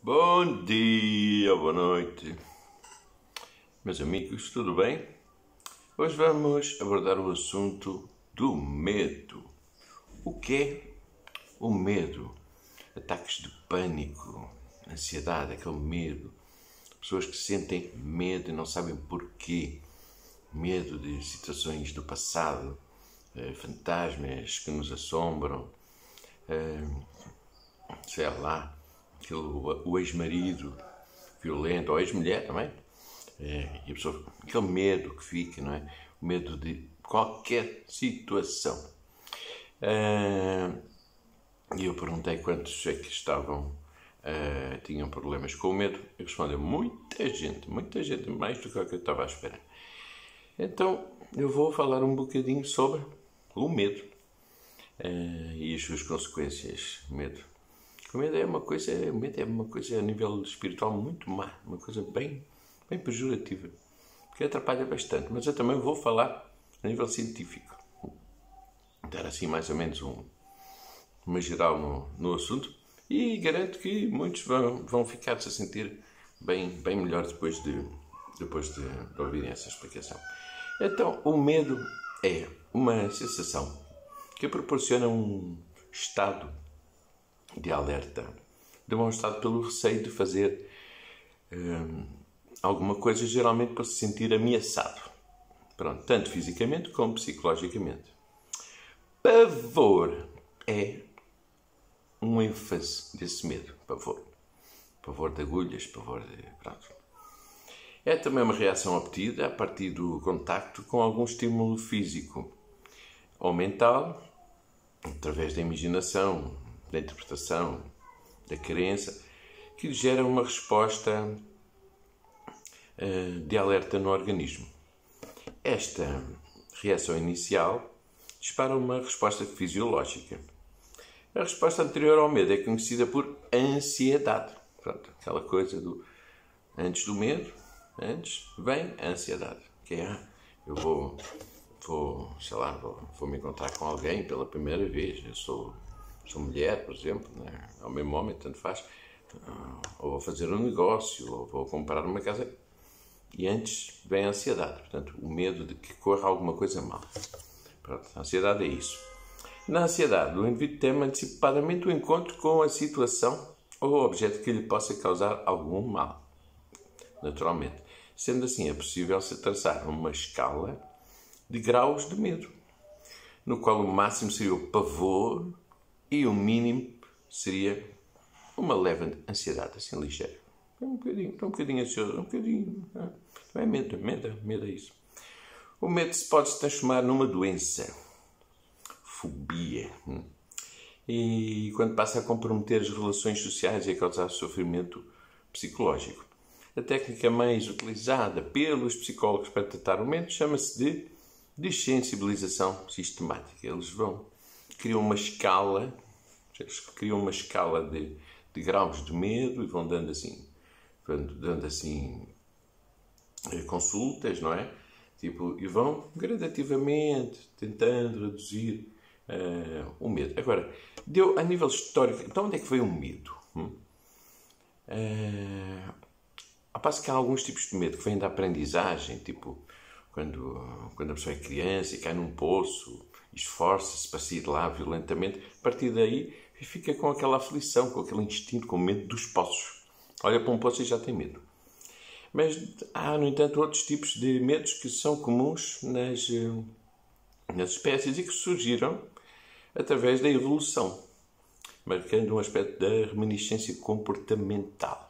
Bom dia, boa noite, meus amigos, tudo bem? Hoje vamos abordar o assunto do medo. O que é o medo? Ataques de pânico, ansiedade, aquele medo. Pessoas que sentem medo e não sabem porquê. Medo de situações do passado, fantasmas que nos assombram, sei lá, o ex-marido violento, ou ex-mulher também, e a pessoa, aquele medo que fica, não é? O medo de qualquer situação. E eu perguntei quantos é que estavam, tinham problemas com o medo, e respondeu muita gente, mais do que eu estava à espera. Então eu vou falar um bocadinho sobre o medo e as suas consequências. O medo é uma coisa a nível espiritual muito má, uma coisa bem pejorativa, que atrapalha bastante. Mas eu também vou falar a nível científico, dar assim mais ou menos uma geral no assunto, e garanto que muitos vão ficar-se a sentir bem melhor depois de ouvirem essa explicação. Então, o medo é uma sensação que proporciona um estado de alerta, demonstrado pelo receio de fazer alguma coisa, geralmente para se sentir ameaçado. Pronto, tanto fisicamente como psicologicamente. Pavor é um ênfase desse medo. Pavor de agulhas, pavor de... Pronto. É também uma reação obtida a partir do contacto com algum estímulo físico ou mental, através da imaginação, da interpretação, da crença, que gera uma resposta de alerta no organismo. Esta reação inicial dispara uma resposta fisiológica. A resposta anterior ao medo é conhecida por ansiedade. Pronto, aquela coisa do antes do medo, antes vem a ansiedade, que é eu vou me encontrar com alguém pela primeira vez, eu sou mulher, por exemplo, né? Ou mesmo homem, tanto faz, ou vou fazer um negócio, ou vou comprar uma casa, e antes vem a ansiedade, portanto, o medo de que corra alguma coisa mal. Pronto, a ansiedade é isso. Na ansiedade, o indivíduo teme antecipadamente o encontro com a situação ou o objeto que lhe possa causar algum mal, naturalmente. Sendo assim, é possível se traçar uma escala de graus de medo, no qual o máximo seria o pavor e o mínimo seria uma leve ansiedade, assim ligeira. Um bocadinho ansioso, um bocadinho. Não é medo é isso. O medo pode se transformar numa doença, fobia, e quando passa a comprometer as relações sociais e a causar sofrimento psicológico. A técnica mais utilizada pelos psicólogos para tratar o medo chama-se de desensibilização sistemática. Eles criam uma escala de graus de medo e vão dando assim consultas, não é? Tipo, e vão gradativamente tentando reduzir o medo. Agora, a nível histórico, então onde é que veio o medo? Ao passo que há alguns tipos de medo que vêm da aprendizagem, tipo quando a pessoa é criança e cai num poço, esforça-se para sair de lá violentamente, a partir daí fica com aquela aflição, com aquele instinto, com medo dos poços. Olha para um poço e já tem medo. Mas há, no entanto, outros tipos de medos que são comuns nas espécies e que surgiram através da evolução, marcando um aspecto da reminiscência comportamental.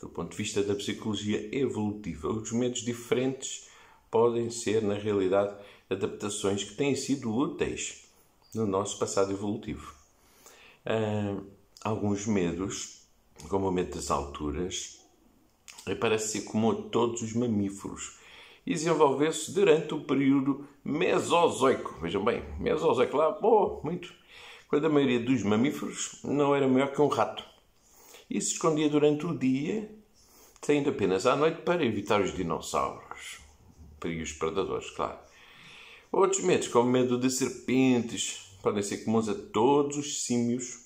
Do ponto de vista da psicologia evolutiva, os medos diferentes podem ser, na realidade, adaptações que têm sido úteis no nosso passado evolutivo. Alguns medos, como o medo das alturas, parece ser comum a todos os mamíferos e desenvolveu-se durante o período Mesozoico. Vejam bem, Mesozoico lá, muito. Quando a maioria dos mamíferos não era maior que um rato e se escondia durante o dia, saindo apenas à noite para evitar os dinossauros, perigos predadores, claro. Outros medos, como o medo de serpentes, podem ser comuns a todos os símios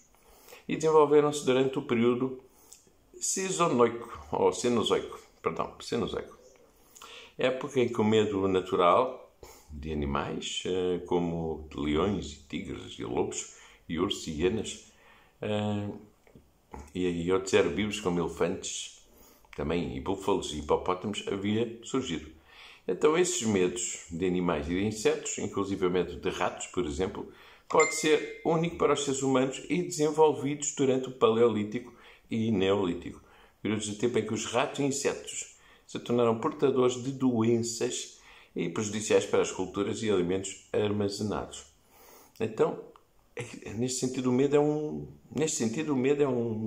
e desenvolveram-se durante o período Cenozoico, ou Cenozoico, perdão, Cenozoico. Época em que o medo natural de animais, como de leões e tigres e lobos e ursos e hienas, e outros herbívoros como elefantes, também, e búfalos e hipopótamos, havia surgido. Então, esses medos de animais e de insetos, inclusive o medo de ratos, por exemplo, pode ser único para os seres humanos e desenvolvidos durante o Paleolítico e Neolítico, períodos de tempo em que os ratos e insetos se tornaram portadores de doenças e prejudiciais para as culturas e alimentos armazenados. Então, neste sentido, o medo é um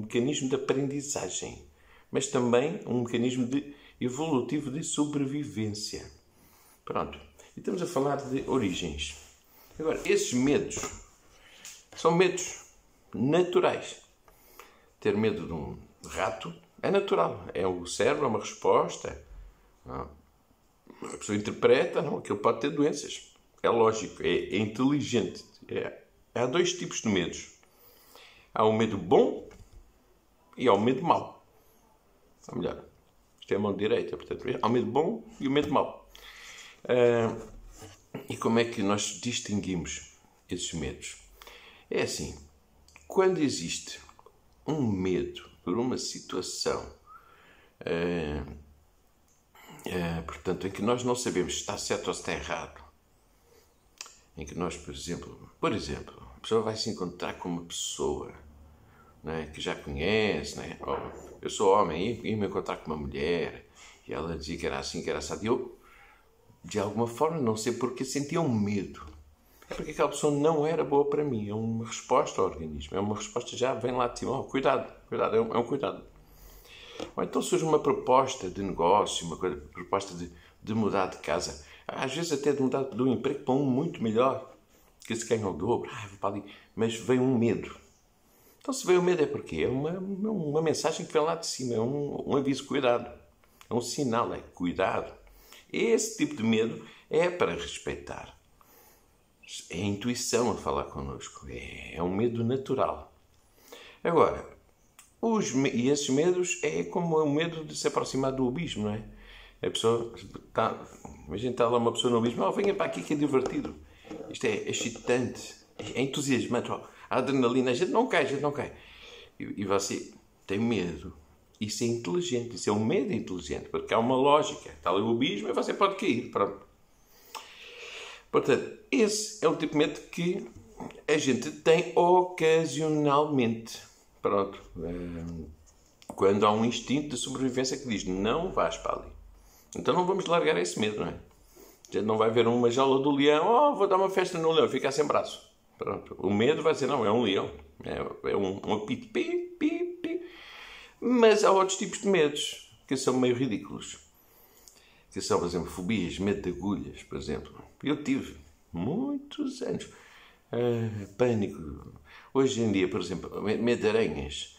mecanismo de aprendizagem, mas também um mecanismo evolutivo de sobrevivência. Pronto. E estamos a falar de origens. Agora, esses medos são medos naturais. Ter medo de um rato é natural. É o cérebro, é uma resposta. A pessoa interpreta, não, aquilo pode ter doenças. É lógico, é inteligente. Há dois tipos de medos. Há o medo bom e há o medo mau. Ou melhor, isto é a mão direita, portanto, há o medo bom e o medo mau. E como é que nós distinguimos esses medos? É assim, quando existe um medo por uma situação, portanto, em que nós não sabemos se está certo ou se está errado, em que nós, por exemplo, a pessoa vai se encontrar com uma pessoa, não é, que já conhece, não é? Oh, eu sou homem e me encontrar com uma mulher e ela dizia que era assim, que era assado, e eu, de alguma forma, não sei porque, sentia um medo. É porque aquela pessoa não era boa para mim. É uma resposta ao organismo. É uma resposta, já vem lá de cima. Oh, cuidado, é um cuidado. Ou então surge uma proposta de negócio, proposta de mudar de casa. Às vezes até de mudar de um emprego para um muito melhor, que se ganha o dobro. Vou para ali. Mas vem um medo. Então, se vem o medo é porque é uma mensagem que vem lá de cima. É um aviso, cuidado. É um sinal, é cuidado. Esse tipo de medo é para respeitar. É a intuição a falar connosco. É um medo natural. Agora, e esses medos é como o medo de se aproximar do abismo, não é? A pessoa está... Imagina, está lá uma pessoa no abismo. Venha para aqui que é divertido. Isto é excitante. É entusiasmante. A adrenalina, a gente não cai. E você tem medo. Isso é inteligente. Isso é um medo inteligente. Porque há uma lógica. Está ali o abismo e você pode cair. Pronto. Portanto, esse é o tipo de medo que a gente tem ocasionalmente. Pronto. Quando há um instinto de sobrevivência que diz não vais para ali. Então não vamos largar esse medo, não é? A gente não vai ver uma jaula do leão. Vou dar uma festa no leão. Ficar sem braço. Pronto. O medo vai dizer não, é um leão. É um apito. Pi, pi, pi. Mas há outros tipos de medos que são meio ridículos. Que são, por exemplo, fobias, medo de agulhas, por exemplo. Eu tive muitos anos. Pânico. Hoje em dia, por exemplo, medo de aranhas.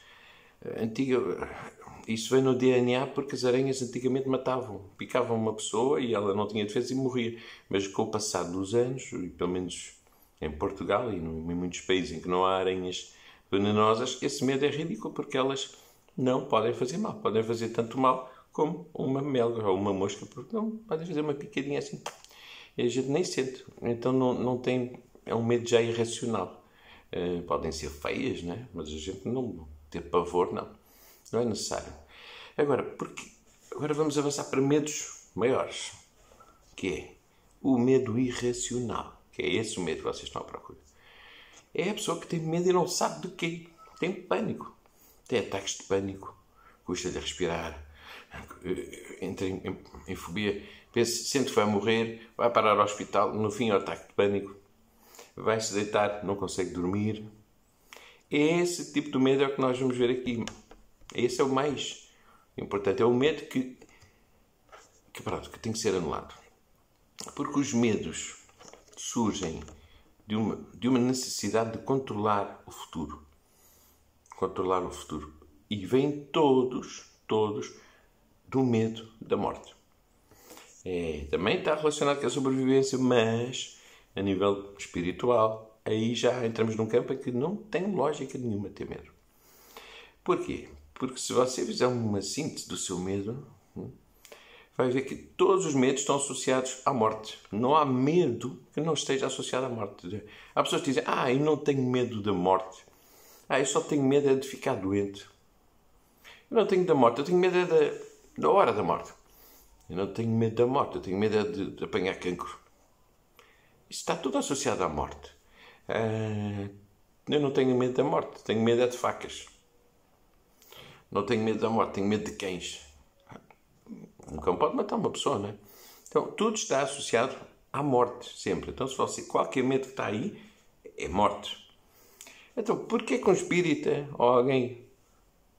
Isso vem no DNA porque as aranhas antigamente matavam. Picavam uma pessoa e ela não tinha defesa e morria. Mas com o passar dos anos, e pelo menos em Portugal e em muitos países em que não há aranhas venenosas, esse medo é ridículo porque elas não podem fazer mal. Podem fazer tanto mal como uma melga ou uma mosca, porque não podem fazer uma picadinha assim. E a gente nem sente. Então não tem... É um medo já irracional. Podem ser feias, né? Mas a gente não ter pavor, não. Não é necessário. Agora vamos avançar para medos maiores, que é o medo irracional. Que é esse o medo que vocês estão à procura. É a pessoa que tem medo e não sabe do quê. Tem pânico. Tem ataques de pânico. Custa-lhe a respirar. Entra em fobia. Sente que vai morrer. Vai parar ao hospital. No fim, o ataque de pânico. Vai-se deitar. Não consegue dormir. Esse tipo de medo é o que nós vamos ver aqui. Esse é o mais importante. É o medo que tem que ser anulado. Porque os medos surgem de uma necessidade de controlar o futuro. Controlar o futuro. E vêm todos do medo da morte. Também está relacionado com a sobrevivência, mas a nível espiritual, aí já entramos num campo em que não tem lógica nenhuma ter medo. Porquê? Porque se você fizer uma síntese do seu medo, vai ver que todos os medos estão associados à morte. Não há medo que não esteja associado à morte. Há pessoas que dizem, eu não tenho medo da morte. Eu só tenho medo de ficar doente. Eu não tenho da morte, eu tenho medo da hora da morte. Eu não tenho medo da morte, eu tenho medo de apanhar cancro. Isso está tudo associado à morte. Eu não tenho medo da morte, tenho medo de facas. Não tenho medo da morte, tenho medo de cães. Um cão pode matar uma pessoa, não é? Então, tudo está associado à morte, sempre. Então, se você, qualquer medo que está aí, é morte. Então, porquê que um espírita ou alguém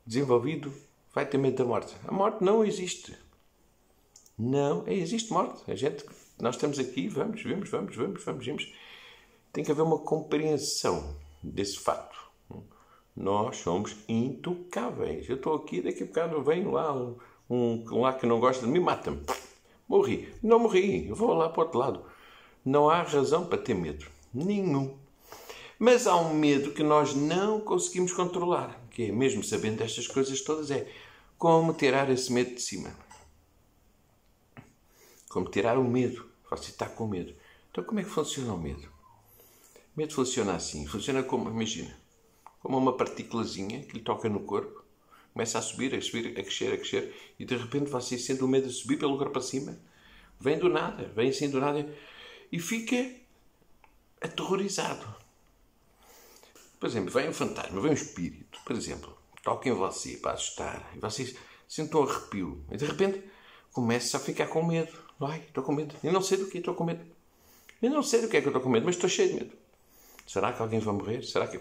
desenvolvido vai ter medo da morte? A morte não existe. Não existe morte. Nós estamos aqui, vamos. Tem que haver uma compreensão desse fato. Nós somos intocáveis. Eu estou aqui, daqui a bocado vem lá um lá que não gosta de mim, mata-me. Morri. Não morri. Eu vou lá para o outro lado. Não há razão para ter medo. Nenhum. Mas há um medo que nós não conseguimos controlar. Que é, mesmo sabendo destas coisas todas, é como tirar esse medo de cima. Como tirar o medo. Você está com medo. Então, como é que funciona o medo? O medo funciona assim. Funciona como, imagina, como uma partículazinha que lhe toca no corpo. Começa a subir, a crescer. E de repente você sente o medo de subir pelo corpo para cima. Vem assim do nada. E fica aterrorizado. Por exemplo, vem um fantasma, vem um espírito, por exemplo, toca em você para assustar. E você sente um arrepio. E de repente começa a ficar com medo. Estou com medo. Eu não sei do que estou com medo. Eu não sei do que é que eu estou com medo, mas estou cheio de medo. Será que alguém vai morrer? Será que...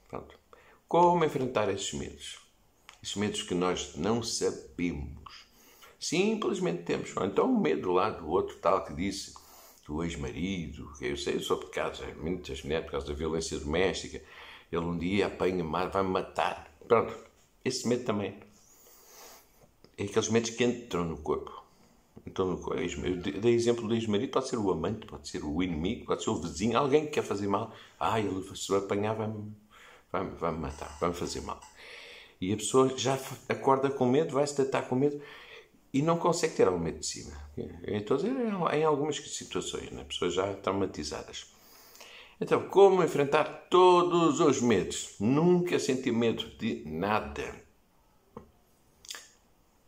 Pronto. Como enfrentar esses medos? Esses medos que nós não sabemos. Simplesmente temos. Ou então o medo lá do outro tal que disse, do ex-marido, que eu sei, só por causa, muitas mulheres, por causa da violência doméstica, ele um dia apanha, vai-me matar. Pronto. Esse medo também. É aqueles medos que entram no corpo. Então, eu dei exemplo do ex-marido, pode ser o amante, pode ser o inimigo, pode ser o vizinho, alguém que quer fazer mal. Ele se apanhar vai-me matar, vai-me fazer mal. E a pessoa já acorda com medo, vai-se deitar com medo e não consegue tirar o medo de cima. Estou a dizer, em algumas situações, né? Pessoas já traumatizadas. Então, como enfrentar todos os medos? Nunca sentir medo de nada.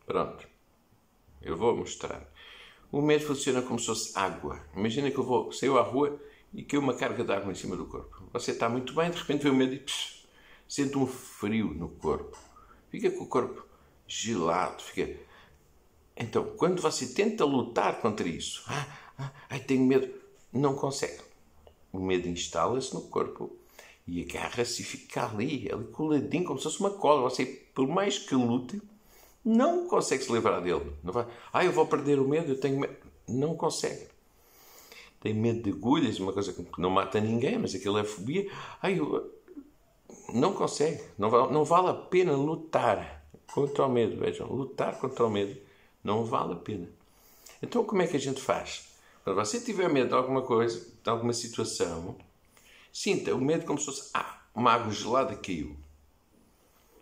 Pronto. Eu vou mostrar. O medo funciona como se fosse água. Imagina que eu saio à rua e caiu uma carga de água em cima do corpo. Você está muito bem, de repente vê o medo e sente um frio no corpo. Fica com o corpo gelado. Então, quando você tenta lutar contra isso, tenho medo, não consegue. O medo instala-se no corpo e agarra-se e fica ali coladinho, como se fosse uma cola. Você, por mais que lute, não consegue se livrar dele. Não vai, eu vou perder o medo, eu tenho medo. Não consegue. Tem medo de agulhas, uma coisa que não mata ninguém, mas aquilo é fobia. Não consegue. Não vale a pena lutar contra o medo. Vejam, lutar contra o medo não vale a pena. Então, como é que a gente faz? Quando você tiver medo de alguma coisa, de alguma situação, sinta o medo como se fosse uma água gelada caiu.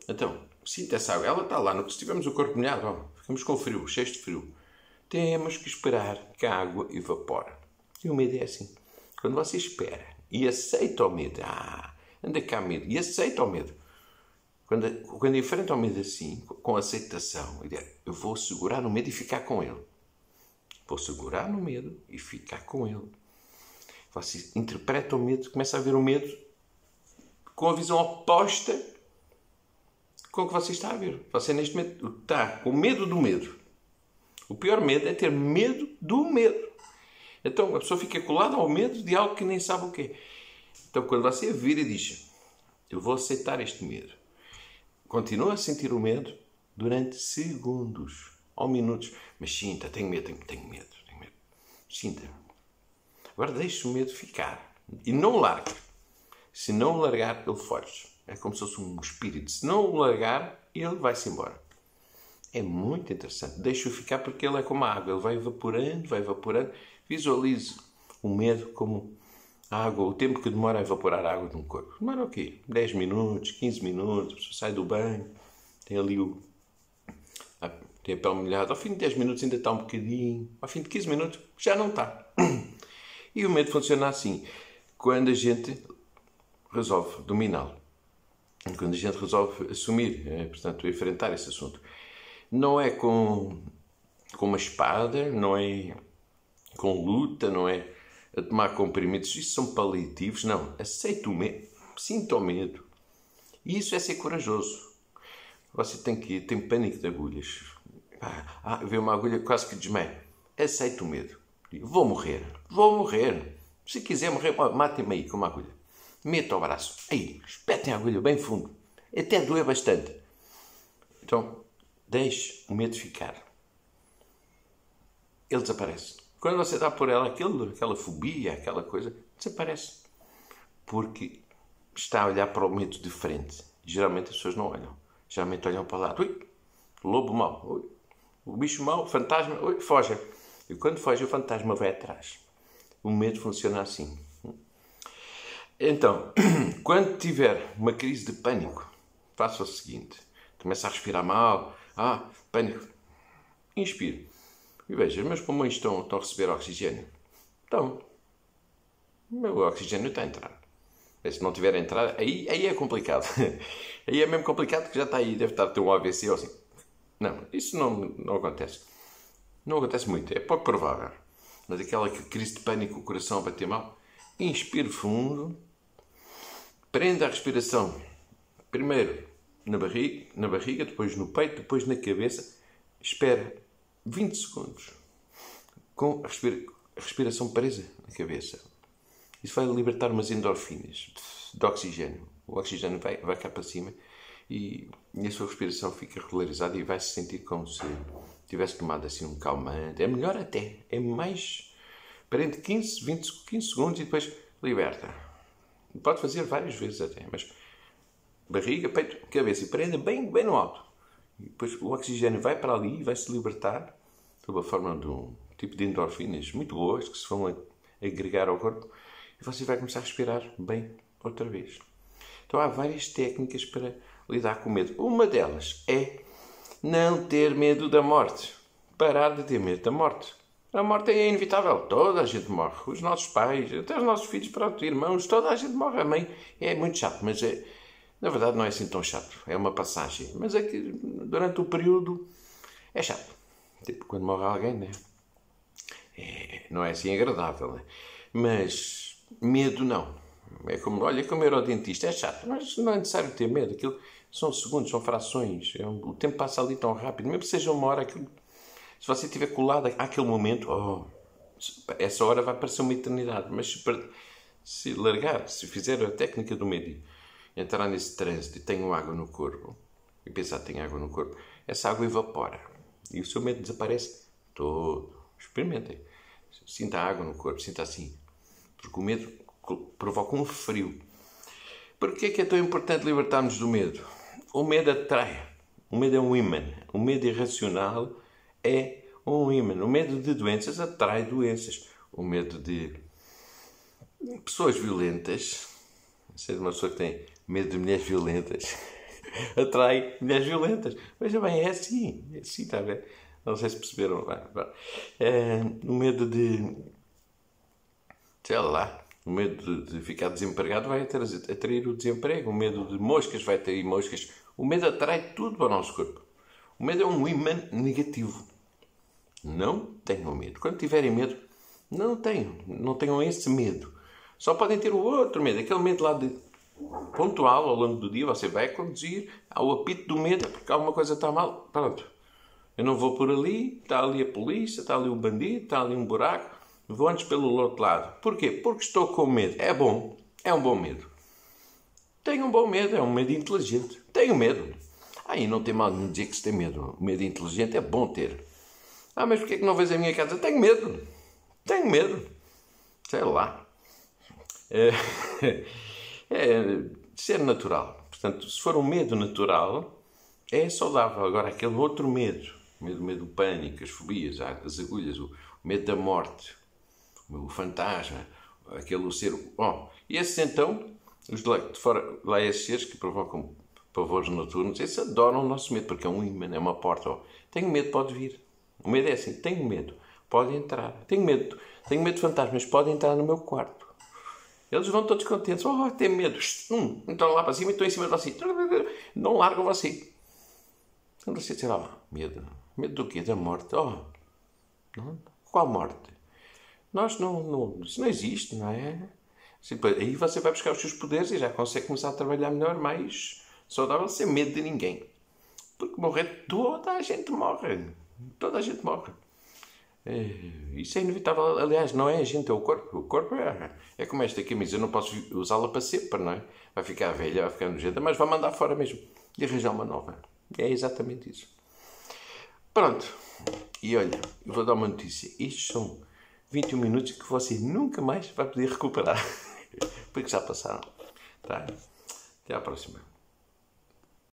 Então, sinta essa água. Ela está lá. Se tivermos o corpo molhado, ficamos com frio, cheios de frio. Temos que esperar que a água evapore. E o medo é assim. Quando você espera e aceita o medo, anda cá medo, e aceita o medo. Quando enfrenta o medo assim, com aceitação, eu vou segurar no medo e ficar com ele. Vou segurar no medo e ficar com ele. Você interpreta o medo, começa a ver o medo com a visão oposta com o que você está a ver. Você neste momento está com medo do medo. O pior medo é ter medo do medo. Então a pessoa fica colada ao medo de algo que nem sabe o que é. Então quando você vira e diz, eu vou aceitar este medo, continua a sentir o medo durante segundos ou minutos. Mas sinta, tenho medo. Sinta. Agora deixe o medo ficar. E não largue. Se não largar, ele foge. É como se fosse um espírito. Se não o largar, ele vai-se embora. É muito interessante. Deixe-o ficar porque ele é como a água. Ele vai evaporando. Visualize o medo como a água. O tempo que demora a evaporar a água de um corpo. Demora o quê? 10 minutos, 15 minutos. A pessoa sai do banho. tem ali tem a pele molhada. Ao fim de 10 minutos ainda está um bocadinho. Ao fim de 15 minutos já não está. E o medo funciona assim. Quando a gente resolve dominá-lo. Quando a gente resolve assumir, portanto, enfrentar esse assunto. Não é com uma espada, não é com luta, não é a tomar comprimidos. Isso são paliativos. Não. Aceita o medo. Sinta o medo. E isso é ser corajoso. Você tem pânico de agulhas. Vê uma agulha, quase que desmaia. Aceita o medo. Vou morrer. Se quiser morrer, matem-me aí com uma agulha. Meta o braço. Aí, espetem a agulha bem fundo. Até doer bastante. Então, deixe o medo ficar. Ele desaparece. Quando você dá por ela aquela fobia, aquela coisa, desaparece. Porque está a olhar para o medo de frente. Geralmente as pessoas não olham. Geralmente olham para o lado. Ui, lobo mau. Ui, o bicho mau, fantasma. Ui, foge. E quando foge, o fantasma vai atrás. O medo funciona assim. Então, quando tiver uma crise de pânico, faça o seguinte. Começa a respirar mal. Pânico. Inspire. E veja, os meus pulmões estão a receber oxigênio. Então, o meu oxigênio está a entrar. Se não tiver a entrar, aí é complicado. Aí é mesmo complicado porque já está aí, deve estar a ter um AVC ou assim. Não, isso não acontece. Não acontece muito, é pouco provável. Mas aquela crise de pânico, o coração a bater mal, inspire fundo, prenda a respiração. Primeiro na barriga, depois no peito, depois na cabeça. Espera 20 segundos com a respiração presa na cabeça. Isso vai libertar umas endorfinas de oxigênio. O oxigênio vai cá para cima e a sua respiração fica regularizada e vai se sentir como se tivesse tomado assim um calmante. É melhor até. É mais... Prende 15 segundos e depois liberta. Pode fazer várias vezes até, mas barriga, peito, cabeça e prenda bem no alto. E depois o oxigênio vai para ali e vai se libertar sob a forma de um tipo de endorfinas muito boas que se vão agregar ao corpo. E você vai começar a respirar bem outra vez. Então há várias técnicas para lidar com o medo. Uma delas é não ter medo da morte. Parar de ter medo da morte. A morte é inevitável. Toda a gente morre. Os nossos pais, até os nossos filhos, irmãos, toda a gente morre. A mãe é muito chato, mas na verdade não é assim tão chato. É uma passagem. Mas é que durante o período é chato. Tipo quando morre alguém, né? Não é assim agradável, né? Mas medo não. É como ir ao dentista. É chato, mas não é necessário ter medo. Aquilo são segundos, são frações. O tempo passa ali tão rápido. Mesmo que seja uma hora, se você estiver colado àquele momento, essa hora vai parecer uma eternidade. Mas se largar, se fizer a técnica do medo, entrar nesse trânsito e tenho água no corpo, e pensar que tenho água no corpo, essa água evapora. E o seu medo desaparece todo. Experimentem. Sinta a água no corpo, sinta assim. Porque o medo provoca um frio. Porquê que é tão importante libertarmos do medo? O medo atrai. O medo é um ímã. O medo irracional é um ímã. O medo de doenças atrai doenças. O medo de pessoas violentas, ser uma pessoa que tem medo de mulheres violentas, atrai mulheres violentas. Veja bem, é assim, está a ver? Não sei se perceberam. O medo de... sei lá, o medo de ficar desempregado vai atrair o desemprego. O medo de moscas vai atrair moscas. O medo atrai tudo para o nosso corpo. O medo é um imã negativo. Não tenham medo. Quando tiverem medo, não tenham esse medo. Só podem ter o outro medo, aquele medo lá de pontual ao longo do dia. Você vai conduzir ao apito do medo porque alguma coisa está mal. Pronto. Eu não vou por ali, está ali a polícia, está ali o bandido, está ali um buraco. Vou antes pelo outro lado. Porquê? Porque estou com medo. É bom. É um bom medo. Tenho um bom medo. É um medo inteligente. Tenho medo. E não tem mal nenhum dizer que se tem medo. O medo inteligente é bom ter. Mas porquê que não vês a minha casa? Tenho medo. Tenho medo. Sei lá. É ser natural. Portanto, se for um medo natural, é saudável. Agora, aquele outro medo. O medo do pânico, as fobias, as agulhas, o medo da morte, o fantasma, aquele ser... esses então, os de fora, lá esses seres que provocam pavores noturnos, esses adoram o nosso medo, porque é um imã, é uma porta. Ó. Tenho medo, pode vir. O medo é assim, tenho medo, pode entrar. Tenho medo de fantasmas, pode entrar no meu quarto. Eles vão todos contentes. Oh, tenho medo. Entram lá para cima e estão em cima de você. Não largam você. Então você sei lá, medo. Medo do quê? Da morte. Oh, não? Qual morte? Nós não... Isso não existe, não é? Aí você vai buscar os seus poderes e já consegue começar a trabalhar melhor, mais saudável, sem medo de ninguém. Porque morrer, toda a gente morre. Toda a gente morre. Isso é inevitável. Aliás, não é a gente, é o corpo. O corpo é como esta camisa. Eu não posso usá-la para sempre, não é? Vai ficar velha, vai ficar nojenta, mas vai mandar fora mesmo. E arranjar uma nova. É exatamente isso. Pronto. E olha, eu vou dar uma notícia. Isto são 21 minutos que você nunca mais vai poder recuperar. Porque já passaram. Tá? Até à próxima.